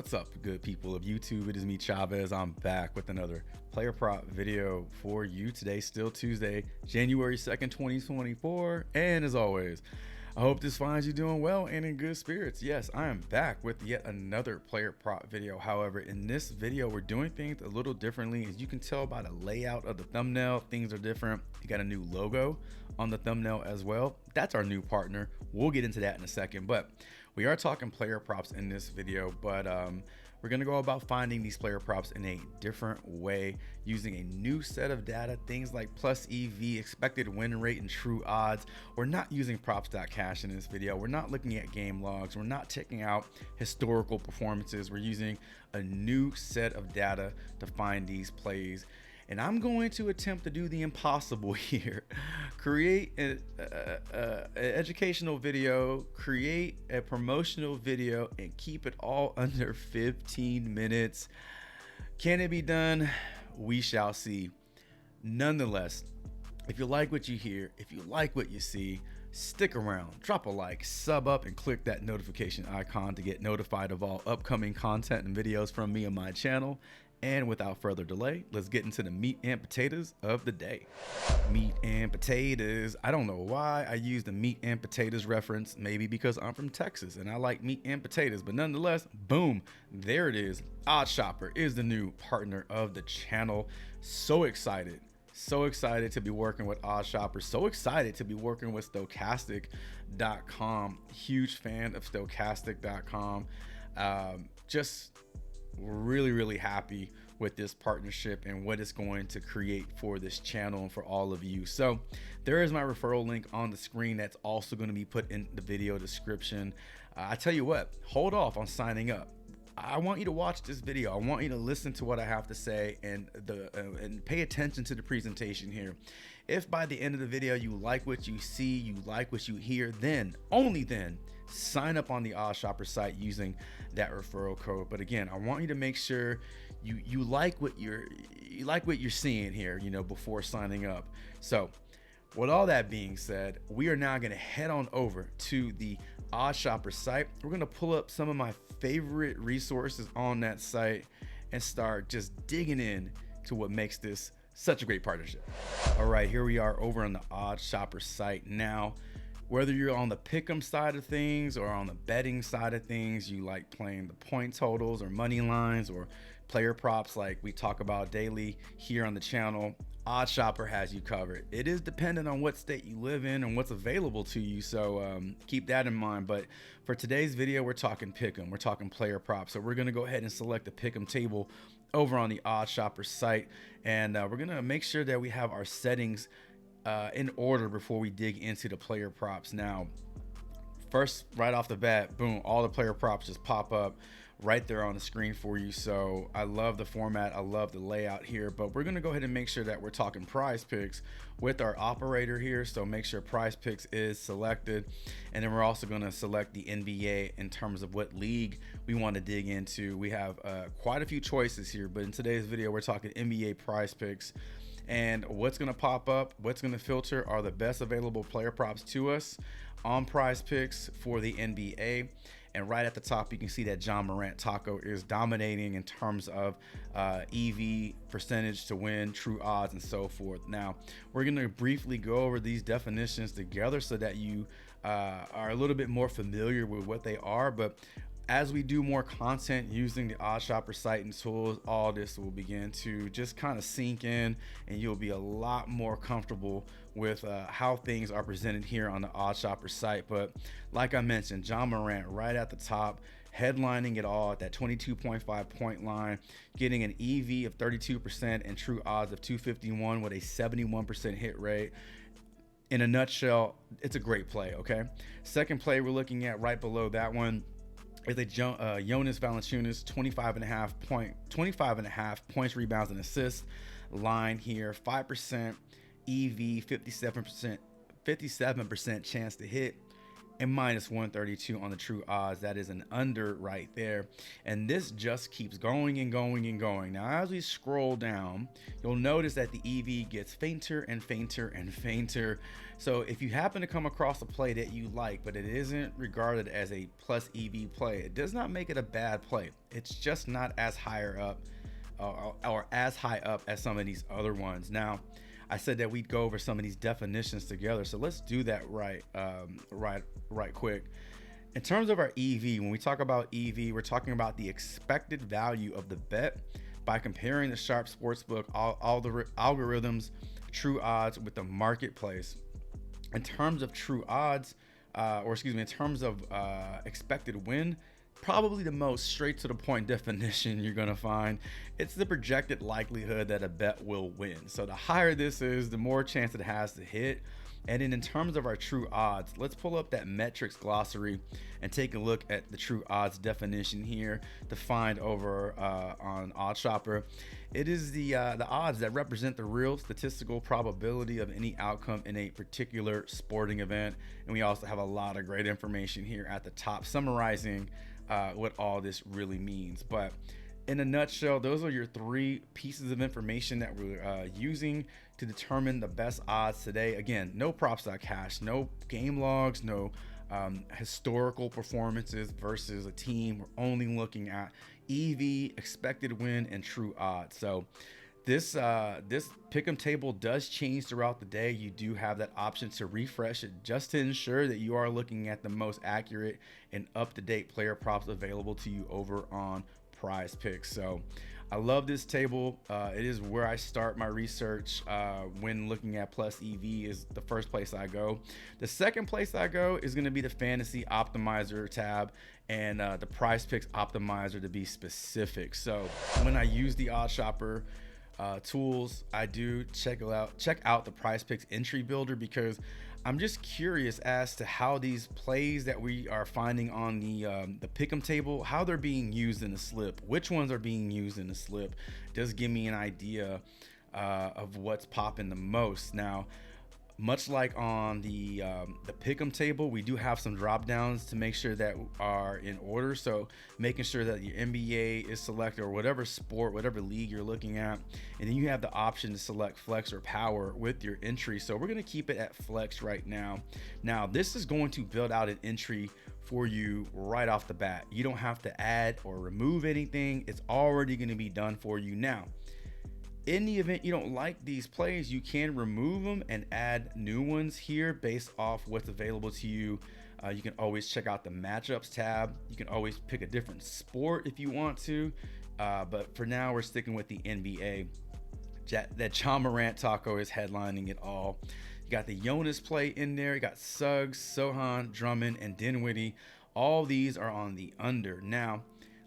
What's up, good people of YouTube? It is me, Chavez. I'm back with another player prop video for you today. Still Tuesday, January 2nd, 2024. And as always, I hope this finds you doing well and in good spirits. Yes, I am back with yet another player prop video. However, in this video, we're doing things a little differently. As you can tell by the layout of the thumbnail, things are different. You got a new logo on the thumbnail as well. That's our new partner. We'll get into that in a second, but we are talking player props in this video, but we're gonna go about finding these player props in a different way using a new set of data, things like plus EV, expected win rate, and true odds. We're not using props.cash in this video. We're not looking at game logs. We're not checking out historical performances. We're using a new set of data to find these plays. And I'm going to attempt to do the impossible here. Create an educational video, create a promotional video, and keep it all under 15 minutes. Can it be done? We shall see. Nonetheless, if you like what you hear, if you like what you see, stick around, drop a like, sub up, and click that notification icon to get notified of all upcoming content and videos from me on my channel. And without further delay, let's get into the meat and potatoes of the day. Meat and potatoes. I don't know why I use the meat and potatoes reference, maybe because I'm from Texas and I like meat and potatoes, but nonetheless, boom, there it is. ODDSSHOPPER is the new partner of the channel. So excited to be working with ODDSSHOPPER. So excited to be working with Stochastic.com. Huge fan of Stochastic.com. Just really happy with this partnership and what it's going to create for this channel and for all of you. So there is my referral link on the screen. That's also going to be put in the video description. I tell you what, hold off on signing up. I want you to watch this video. I want you to listen to what I have to say and pay attention to the presentation here. If by the end of the video you like what you see, you like what you hear, then only then sign up on the ODDSSHOPPER site using that referral code. But again, I want you to make sure you like what you're seeing here, you know, before signing up. So with all that being said, we are now going to head on over to the ODDSSHOPPER site. We're going to pull up some of my favorite resources on that site and start just digging in to what makes this such a great partnership. All right, here we are over on the ODDSSHOPPER site now. Whether you're on the pick'em side of things or on the betting side of things, you like playing the point totals or money lines or player props like we talk about daily here on the channel, ODDSSHOPPER has you covered. It is dependent on what state you live in and what's available to you, so keep that in mind. But for today's video, we're talking pick'em, we're talking player props. So we're gonna go ahead and select the pick'em table over on the ODDSSHOPPER site, and we're gonna make sure that we have our settings in order before we dig into the player props. Now, first, right off the bat, boom, all the player props just pop up right there on the screen for you. So I love the format, I love the layout here, but we're gonna go ahead and make sure that we're talking Prizepicks with our operator here. So make sure Prizepicks is selected, and then we're also gonna select the NBA in terms of what league we want to dig into. We have quite a few choices here, but in today's video, we're talking NBA Prizepicks. And what's going to pop up, what's going to filter are the best available player props to us on Prizepicks for the NBA. And right at the top, you can see that John Morant Taco is dominating in terms of EV, percentage to win, true odds, and so forth. Now, we're going to briefly go over these definitions together so that you are a little bit more familiar with what they are. But as we do more content using the ODDSSHOPPER site and tools, all this will begin to just kind of sink in, and you'll be a lot more comfortable with how things are presented here on the ODDSSHOPPER site. But like I mentioned, John Morant right at the top, headlining it all at that 22.5 point line, getting an EV of 32% and true odds of 251 with a 71% hit rate. In a nutshell, it's a great play, okay? Second play we're looking at right below that one is a Jonas Valanciunas 25.5 points, rebounds, and assists line here. 5% EV, 57% chance to hit. and minus 132 on the true odds. That is an under right there. And this just keeps going and going and going. Now, as we scroll down, you'll notice that the EV gets fainter and fainter and fainter. So if you happen to come across a play that you like, but it isn't regarded as a plus EV play, it does not make it a bad play. It's just not as higher up or as high up as some of these other ones. Now, I said that we'd go over some of these definitions together, so let's do that right quick. In terms of our EV, when we talk about EV, we're talking about the expected value of the bet by comparing the Sharp Sportsbook all the algorithms, true odds with the marketplace. In terms of true odds, in terms of expected win, probably the most straight to the point definition you're going to find. It's the projected likelihood that a bet will win. So the higher this is, the more chance it has to hit. And then in terms of our true odds, let's pull up that metrics glossary and take a look at the true odds definition here defined over on OddsShopper. It is the odds that represent the real statistical probability of any outcome in a particular sporting event. And we also have a lot of great information here at the top summarizing what all this really means. But in a nutshell, those are your three pieces of information that we're using to determine the best odds today. Again, no props.cash, no game logs, no historical performances versus a team. We're only looking at EV, expected win, and true odds. So this pick'em table does change throughout the day. You do have that option to refresh it just to ensure that you are looking at the most accurate and up-to-date player props available to you over on Prizepicks. So I love this table. It is where I start my research when looking at plus EV is the first place I go. The second place I go is going to be the fantasy optimizer tab and the Prizepicks optimizer to be specific. So when I use the OddsShopper tools, I do check out the Prizepicks entry builder because I'm just curious as to how these plays that we are finding on the pick'em table, how they're being used in the slip, which ones are being used in the slip. Does give me an idea of what's popping the most. Now, much like on the pick'em table, we do have some drop downs to make sure that are in order. So making sure that your NBA is selected or whatever sport, whatever league you're looking at. And then you have the option to select flex or power with your entry. So we're going to keep it at flex right now. Now, this is going to build out an entry for you right off the bat. You don't have to add or remove anything. It's already going to be done for you. Now, in the event you don't like these plays, you can remove them and add new ones here based off what's available to you. You can always check out the matchups tab. You can always pick a different sport if you want to. But for now, we're sticking with the NBA. That John Morant taco is headlining it all. You got the Jonas play in there. You got Suggs, Sohan, Drummond, and Dinwiddie. All these are on the under. Now,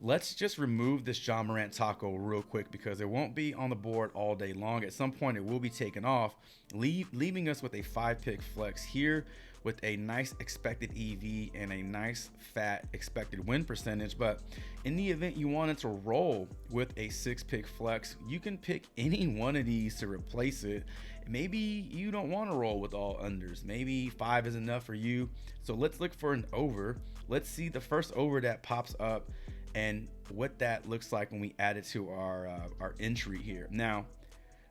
let's just remove this John Morant taco real quick because it won't be on the board all day long. At some point, it will be taken off, leaving us with a 5-pick flex here with a nice expected EV and a nice fat expected win percentage. But in the event you wanted to roll with a 6-pick flex, you can pick any one of these to replace it. Maybe you don't want to roll with all unders. Maybe 5 is enough for you. So let's look for an over. Let's see the first over that pops up and what that looks like when we add it to our entry here. Now,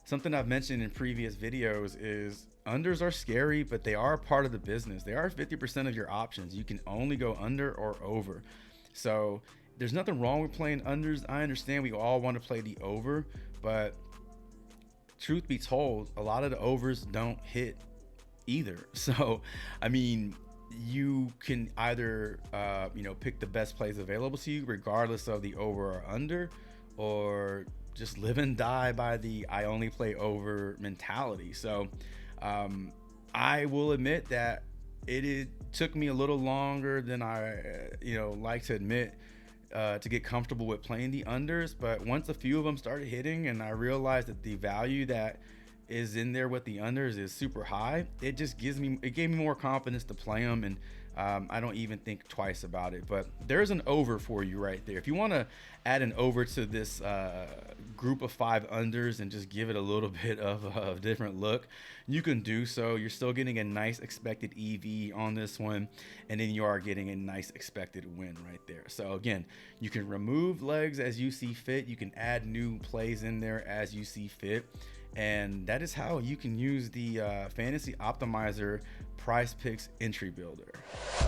something I've mentioned in previous videos is unders are scary, but they are a part of the business. They are 50% of your options. You can only go under or over. So there's nothing wrong with playing unders. I understand we all want to play the over, but truth be told, a lot of the overs don't hit either. So, I mean, you can either pick the best plays available to you regardless of the over or under, or just live and die by the I only play over mentality. So I will admit that it took me a little longer than I like to admit to get comfortable with playing the unders, but once a few of them started hitting and I realized that the value that is in there with the unders is super high, it just gave me more confidence to play them, and I don't even think twice about it. But there's an over for you right there. If you want to add an over to this group of 5 unders and just give it a little bit of a different look, you can do so. You're still getting a nice expected EV on this one, and then you are getting a nice expected win right there. So again, you can remove legs as you see fit. You can add new plays in there as you see fit. And that is how you can use the Fantasy Optimizer Prizepicks entry builder.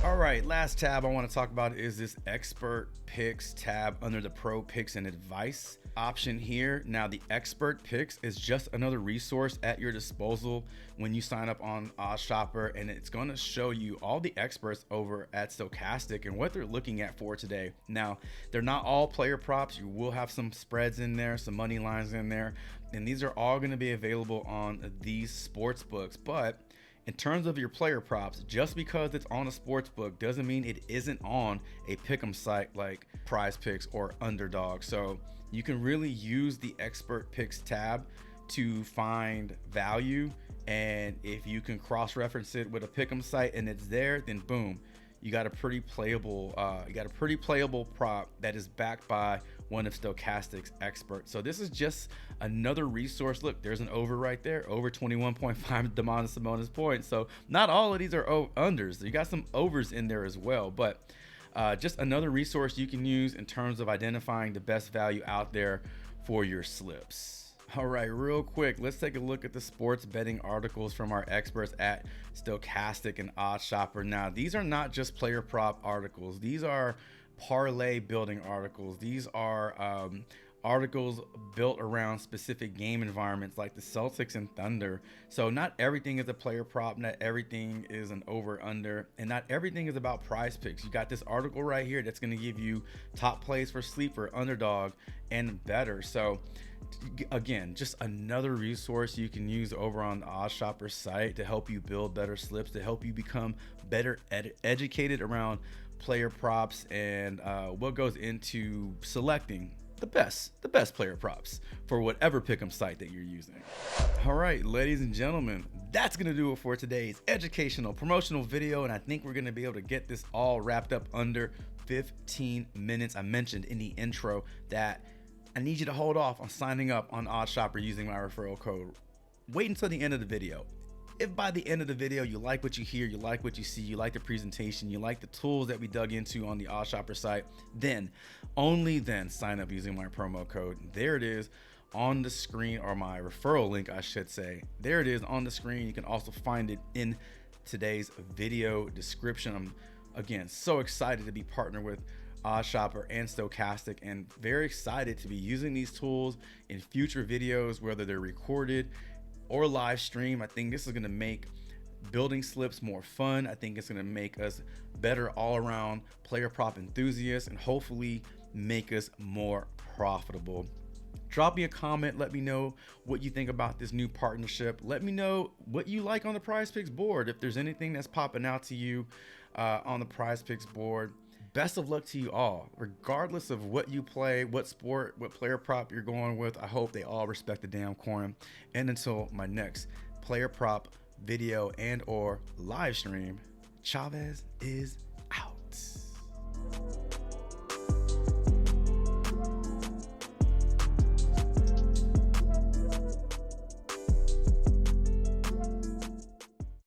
All right, last tab I want to talk about is this Expert Picks tab under the Pro Picks and Advice option here. Now, the Expert Picks is just another resource at your disposal when you sign up on OddsShopper, and it's going to show you all the experts over at Stochastic and what they're looking at for today. Now, they're not all player props. You will have some spreads in there, some money lines in there, and these are all going to be available on these sports books. But in terms of your player props, just because it's on a sports book doesn't mean it isn't on a pick'em site like Prizepicks or Underdog. So you can really use the Expert Picks tab to find value, and if you can cross-reference it with a pick'em site and it's there, then boom, you got a pretty playable prop that is backed by one of Stochastic's experts. So this is just another resource. Look, there's an over right there, over 21.5 Domantas Sabonis points. So not all of these are unders. You got some overs in there as well, but just another resource you can use in terms of identifying the best value out there for your slips. All right, real quick, let's take a look at the sports betting articles from our experts at Stochastic and OddsShopper. Now, these are not just player prop articles. These are parlay building articles. These are articles built around specific game environments like the Celtics and Thunder. So not everything is a player prop, not everything is an over under, and not everything is about prize picks. You got this article right here that's going to give you top plays for sleeper, underdog, and better. So again, just another resource you can use over on the OddsShopper site to help you build better slips, to help you become better educated around player props and what goes into selecting the best player props for whatever pick'em site that you're using. All right, ladies and gentlemen, that's gonna do it for today's educational promotional video, and I think we're gonna be able to get this all wrapped up under 15 minutes. I mentioned in the intro that I need you to hold off on signing up on OddsShopper using my referral code. Wait until the end of the video. If by the end of the video you like what you hear, you like what you see, you like the presentation, you like the tools that we dug into on the OddsShopper site, then, only then, sign up using my promo code. There it is on the screen, or my referral link, I should say. There it is on the screen. You can also find it in today's video description. I'm, again, so excited to be partnered with OddsShopper and Stochastic, and very excited to be using these tools in future videos, whether they're recorded or live stream. I think this is going to make building slips more fun. I think it's going to make us better all around player prop enthusiasts, and hopefully make us more profitable. Drop me a comment. Let me know what you think about this new partnership. Let me know what you like on the Prizepicks board. If there's anything that's popping out to you on the Prizepicks board. Best of luck to you all, regardless of what you play, what sport, what player prop you're going with. I hope they all respect the damn coin. And until my next player prop video and or live stream, Chavez is